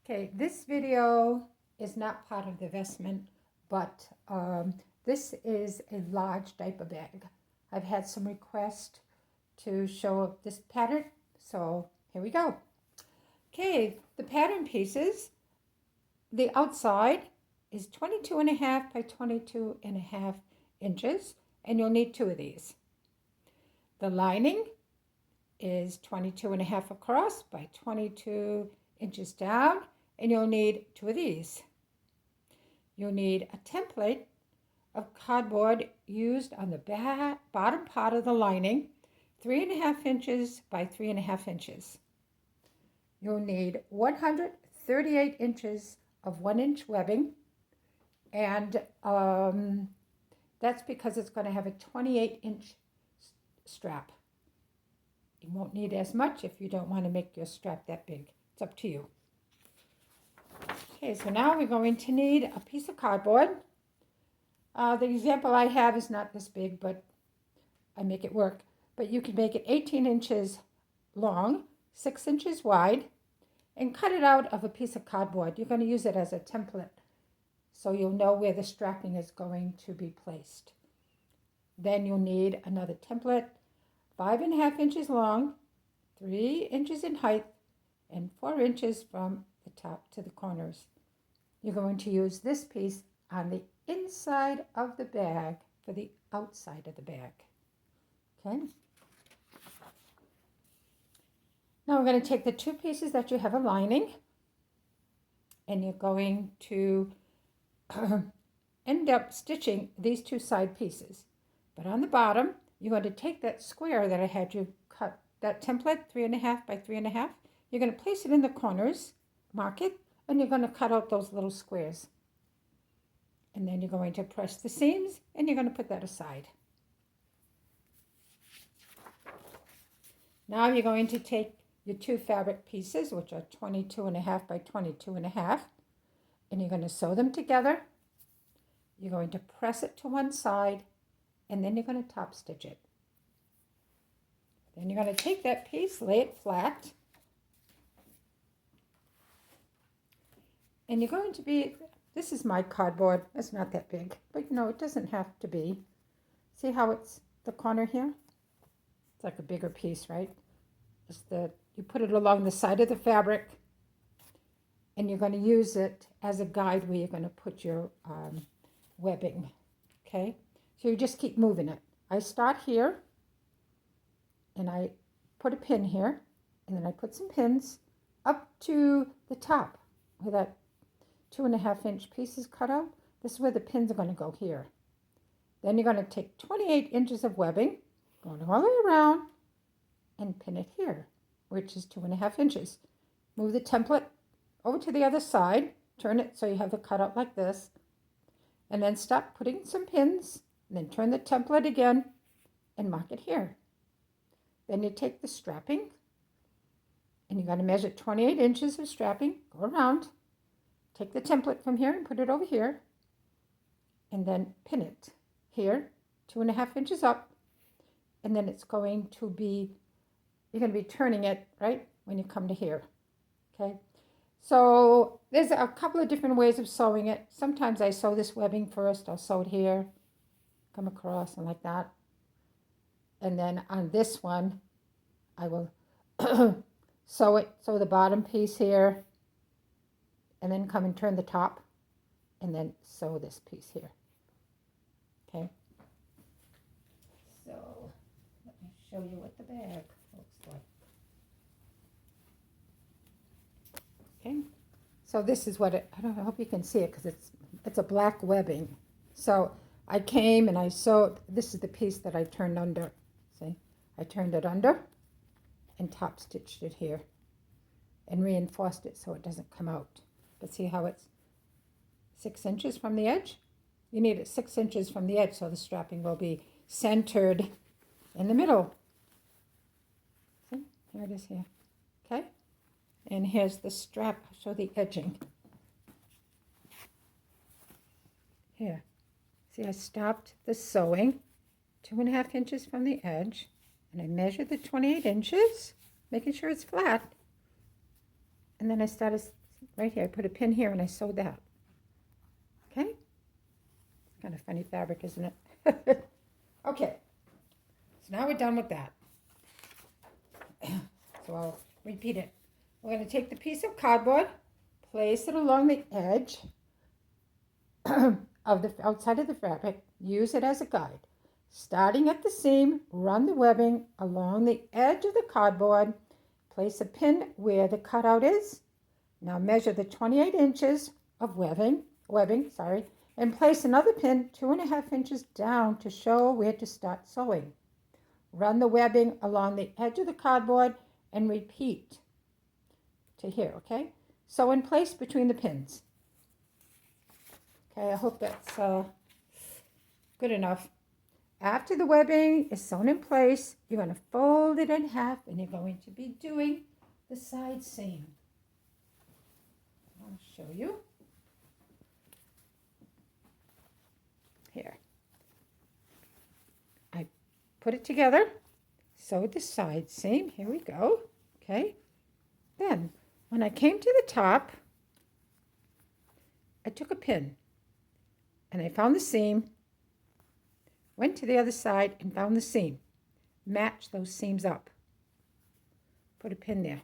Okay, this video is not part of the vestment, but this is a large diaper bag. I've had some requests to show this pattern, so here we go. Okay, the pattern pieces, the outside is 22.5 by 22.5 inches, and you'll need 2 of these. The lining is 22.5 across by 22 inches down, and you'll need 2 of these. You'll need a template of cardboard used on the bottom part of the lining, 3.5 inches by 3.5 inches. You'll need 138 inches of 1-inch webbing, and that's because it's going to have a 28-inch strap. You won't need as much if you don't want to make your strap that big. It's up to you. Okay, so now we're going to need a piece of cardboard. The example I have is not this big, but I make it work. But you can make it 18 inches long, 6 inches wide, and cut it out of a piece of cardboard. You're going to use it as a template, so you'll know where the strapping is going to be placed. Then you'll need another template, 5.5 inches long, 3 inches in height, and 4 inches from the top to the corners. You're going to use this piece on the inside of the bag for the outside of the bag. Okay? Now we're going to take the 2 pieces that you have a lining, and you're going to end up stitching these 2 side pieces. But on the bottom, you're going to take that square that I had you cut, that template, 3.5 by 3.5. You're going to place it in the corners, mark it, and you're going to cut out those little squares. And then you're going to press the seams, and you're going to put that aside. Now you're going to take your 2 fabric pieces, which are 22.5 by 22.5, and you're going to sew them together. You're going to press it to one side, and then you're going to top stitch it. Then you're going to take that piece, lay it flat, and you're going to be, this is my cardboard, it's not that big, but you know, it doesn't have to be. See how it's the corner here? It's like a bigger piece, right? Just you put it along the side of the fabric, and you're going to use it as a guide where you're going to put your webbing, okay? So you just keep moving it. I start here, and I put a pin here, and then I put some pins up to the top where that 2.5 inch piece is cut out. This is where the pins are going to go here. Then you're going to take 28 inches of webbing, going all the way around, and pin it here, which is 2.5 inches. Move the template over to the other side, turn it so you have the cutout like this, and then start putting some pins, and then turn the template again and mark it here. Then you take the strapping, and you're going to measure 28 inches of strapping, go around, take the template from here and put it over here, and then pin it here, 2.5 inches up, and then it's going to be, you're going to be turning it, right, when you come to here, okay? So there's a couple of different ways of sewing it. Sometimes I sew this webbing first. I'll sew it here, come across, and like that. And then on this one, I will sew the bottom piece here, and then come and turn the top, and then sew this piece here. Okay? So let me show you what the bag looks like. Okay? So this is what I hope you can see it because it's a black webbing. So I came and I sewed, this is the piece that I turned under. See? I turned it under and top stitched it here and reinforced it so it doesn't come out. But see how it's 6 inches from the edge? You need it 6 inches from the edge so the strapping will be centered in the middle. See? Here it is here. Okay? And here's the strap. I'll show the edging. Here. See, I stopped the sewing 2.5 inches from the edge, and I measured the 28 inches, making sure it's flat. And then I started right here. I put a pin here and I sewed that. Okay? It's kind of funny fabric, isn't it? Okay. So now we're done with that. So I'll repeat it. We're going to take the piece of cardboard, place it along the edge of the outside of the fabric, use it as a guide. Starting at the seam, run the webbing along the edge of the cardboard, place a pin where the cutout is. Now measure the 28 inches of webbing, and place another pin 2.5 inches down to show where to start sewing. Run the webbing along the edge of the cardboard and repeat to here, okay? Sew in place between the pins. Okay, I hope that's good enough. After the webbing is sewn in place, you're going to fold it in half and you're going to be doing the side seam. I'll show you. Here. I put it together, sewed the side seam. Here we go. Okay. Then, when I came to the top, I took a pin and I found the seam, went to the other side and found the seam. Match those seams up. Put a pin there.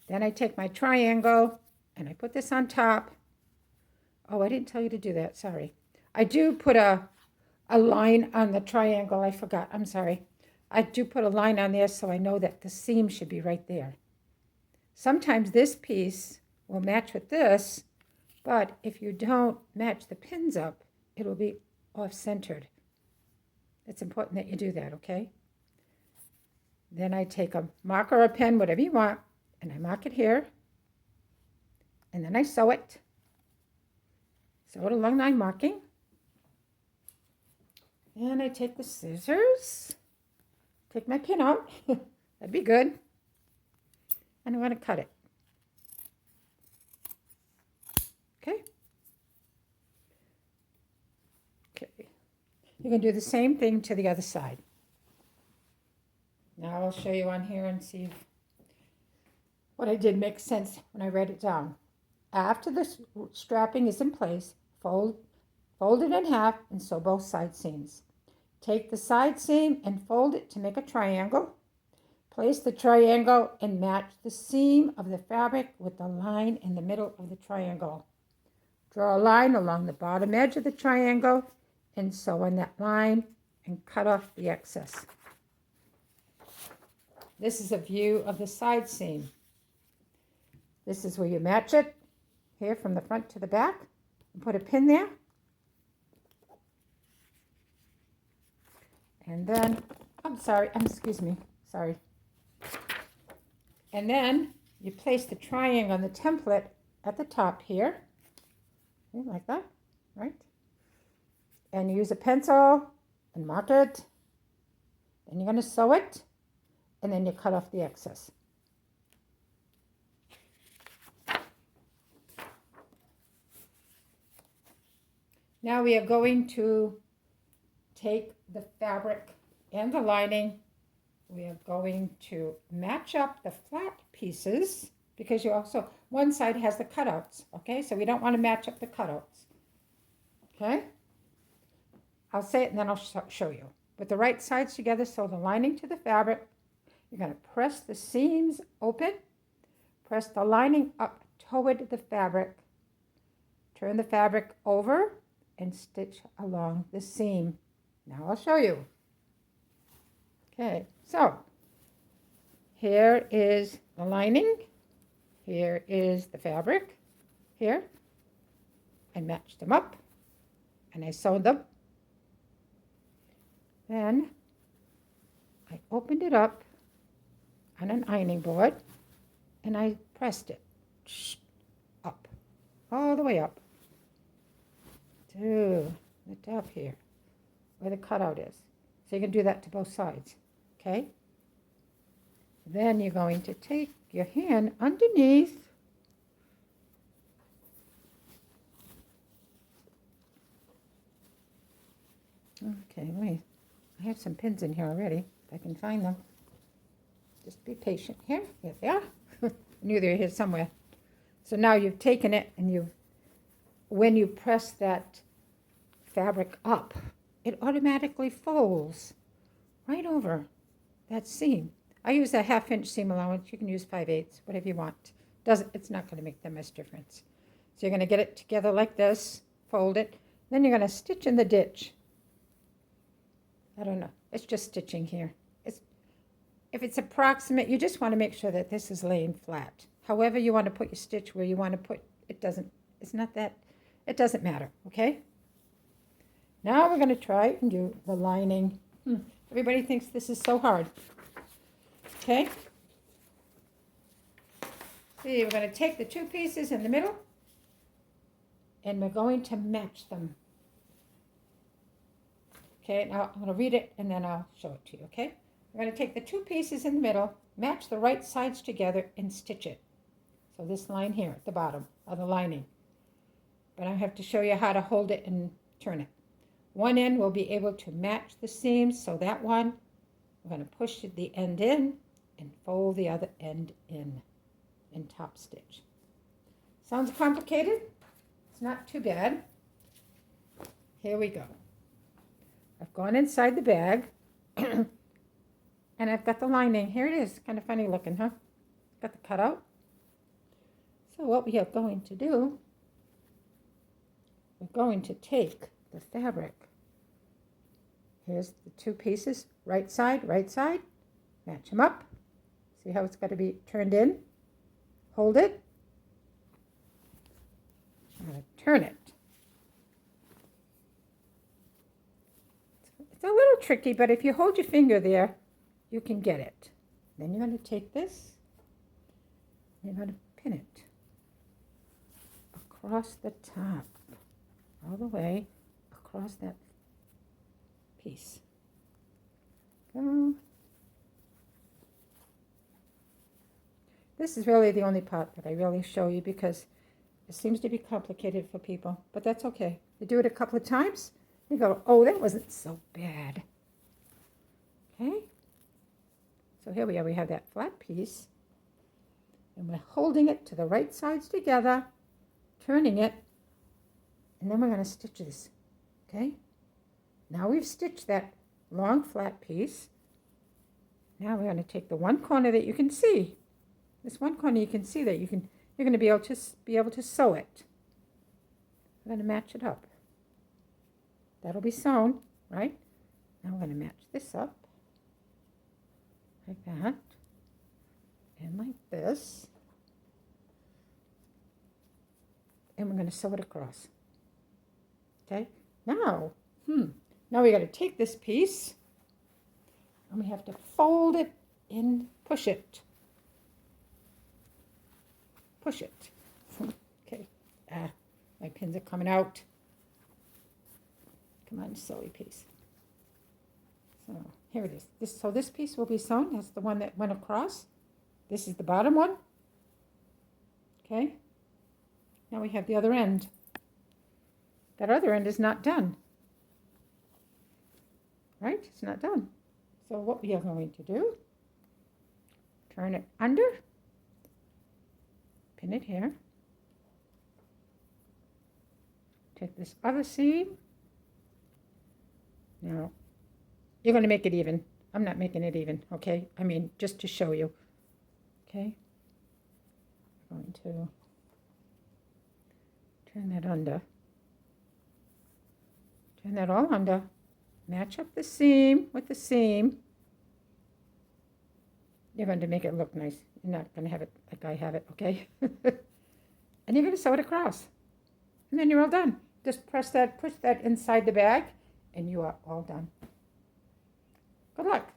Then I take my triangle and I put this on top. Oh, I didn't tell you to do that. Sorry. I do put a line on the triangle. I forgot. I'm sorry. I do put a line on there so I know that the seam should be right there. Sometimes this piece will match with this, but if you don't match the pins up, it'll be off-centered. It's important that you do that, okay? Then I take a marker or a pen, whatever you want, and I mark it here. And then I sew it. Sew it along my marking. And I take the scissors, take my pin out. That'd be good. And I'm going to cut it. Okay. Okay. You can do the same thing to the other side. Now I'll show you on here and see if what I did makes sense when I write it down. After the strapping is in place, fold it in half and sew both side seams. Take the side seam and fold it to make a triangle. Place the triangle and match the seam of the fabric with the line in the middle of the triangle. Draw a line along the bottom edge of the triangle and sew on that line and cut off the excess. This is a view of the side seam. This is where you match it here from the front to the back and put a pin there. And then, excuse me, sorry. And then you place the triangle on the template at the top here, okay, like that, right? And you use a pencil and mark it. Then you're going to sew it, and then you cut off the excess. Now we are going to take the fabric and the lining. We are going to match up the flat pieces because you also, one side has the cutouts, okay? So we don't want to match up the cutouts, okay? I'll say it and then I'll show you. Put the right sides together, sew the lining to the fabric. You're going to press the seams open, press the lining up toward the fabric, turn the fabric over, and stitch along the seam. Now I'll show you. Okay, so here is the lining. Here is the fabric. Here. I matched them up and I sewed them. Then I opened it up on an ironing board and I pressed it up, all the way up to the top here where the cutout is. So you can do that to both sides, okay? Then you're going to take your hand underneath okay, wait. I have some pins in here already, if I can find them. Just be patient here. Here they are. knew they were here somewhere. So now you've taken it and when you press that fabric up, it automatically folds right over that seam. I use a 1/2 inch seam allowance. You can use 5/8, whatever you want. It's not going to make that much difference. So you're going to get it together like this, fold it, then you're going to stitch in the ditch. I don't know. It's just stitching here. If it's approximate, you just want to make sure that this is laying flat. However you want to put your stitch, where you want to put, it doesn't matter, okay? Now we're going to try and do the lining. Everybody thinks this is so hard. Okay? See, we're going to take the 2 pieces in the middle and we're going to match them. Okay, now I'm going to read it and then I'll show it to you, okay? We're going to take the 2 pieces in the middle, match the right sides together and stitch it. So this line here at the bottom of the lining. But I have to show you how to hold it and turn it. One end will be able to match the seams, so that one, we're going to push the end in and fold the other end in and top stitch. Sounds complicated? It's not too bad. Here we go. I've gone inside the bag and I've got the lining. Here it is. Kind of funny looking, huh? Got the cutout. So what we are going to do, we're going to take the fabric. Here's the 2 pieces, right side, match them up. See how it's got to be turned in? Hold it. I'm going to turn it. It's a little tricky, but if you hold your finger there, you can get it. Then you're going to take this, and you're going to pin it across the top, all the way across that piece. Go. This is really the only part that I really show you because it seems to be complicated for people, but that's okay. You do it a couple of times, you go, oh, that wasn't so bad. Okay? So here we are, we have that flat piece, and we're holding it to the right sides together, turning it, and then we're going to stitch this, okay? Now we've stitched that long flat piece. Now we're going to take the one corner that you can see. This one corner you can see that you're going to be able to sew it. I'm going to match it up. That'll be sewn, right? Now we're going to match this up like that and like this. And we're going to sew it across. Okay? Now we got to take this piece and we have to fold it and push it. Push it. Okay. My pins are coming out. Come on, sewy piece. So here it is. So this piece will be sewn. That's the one that went across. This is the bottom one. Okay. Now we have the other end. That other end is not done. Right? It's not done. So what we are going to do, turn it under, pin it here, take this other seam. Now, you're going to make it even. I'm not making it even, okay? I mean, just to show you, okay? I'm going to turn that under. Turn that all under. Match up the seam with the seam. You're going to make it look nice. You're not going to have it like I have it, okay? And you're going to sew it across. And then you're all done. Just push that inside the bag, and you are all done. Good luck.